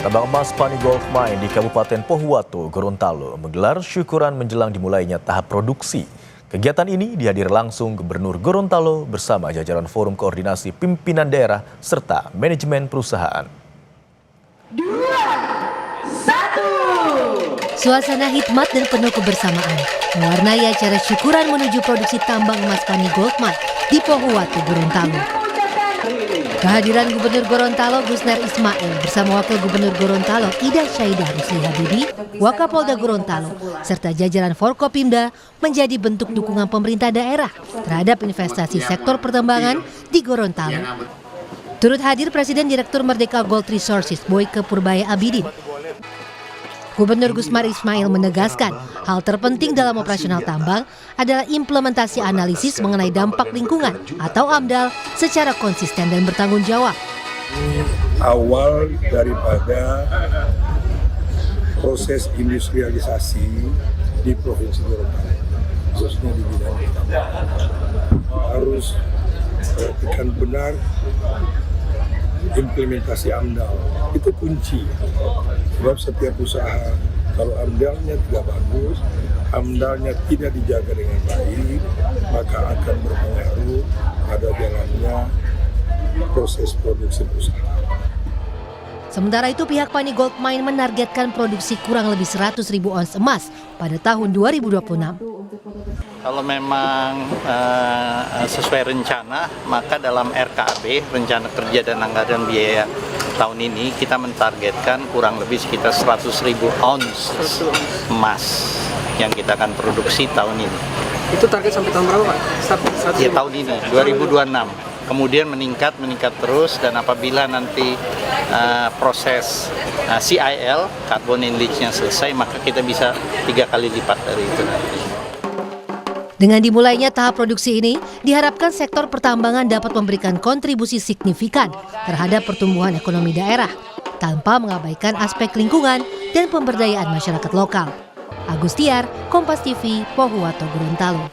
Tambang emas Pani Gold Mine di Kabupaten Pohuwato, Gorontalo menggelar syukuran menjelang dimulainya tahap produksi. Kegiatan ini dihadiri langsung Gubernur Gorontalo bersama jajaran Forum Koordinasi Pimpinan Daerah serta manajemen perusahaan. 2, 1. Suasana hikmat dan penuh kebersamaan mewarnai acara syukuran menuju produksi tambang emas Pani Gold Mine di Pohuwato, Gorontalo. Kehadiran Gubernur Gorontalo Gusner Ismail bersama Wakil Gubernur Gorontalo Ida Syaidah Rusli Habibie, Wakapolda Gorontalo, serta jajaran Forkopimda menjadi bentuk dukungan pemerintah daerah terhadap investasi sektor pertambangan di Gorontalo. Turut hadir Presiden Direktur Merdeka Gold Resources Boyke Purbaya Abidin. Gubernur Gusner Ismail menegaskan hal terpenting dalam operasional tambang adalah implementasi analisis mengenai dampak lingkungan atau AMDAL secara konsisten dan bertanggung jawab. Awal daripada proses industrialisasi di Provinsi Gorontalo, khususnya di bidang tambang, harus perhatikan benar implementasi AMDAL. Itu kunci. Sebab setiap usaha, kalau AMDAL-nya tidak bagus, AMDAL-nya tidak dijaga dengan baik, maka akan berpengaruh pada jalannya proses produksi perusahaan. Sementara itu pihak Pani Gold Mine menargetkan produksi kurang lebih 100.000 ons emas pada tahun 2026. Kalau memang sesuai rencana, maka dalam RKAB, Rencana Kerja dan Anggaran Biaya tahun ini, kita mentargetkan kurang lebih sekitar 100.000 ons emas yang kita akan produksi tahun ini. Itu target sampai tahun berapa, Pak? Ya, tahun ini, 2026. Kemudian meningkat terus, dan apabila nanti proses CIL, carbon leaching-nya selesai, maka kita bisa 3 kali lipat dari itu nanti. Dengan dimulainya tahap produksi ini, diharapkan sektor pertambangan dapat memberikan kontribusi signifikan terhadap pertumbuhan ekonomi daerah, tanpa mengabaikan aspek lingkungan dan pemberdayaan masyarakat lokal. Agustiar, Kompas TV, Pohuwato, Gorontalo.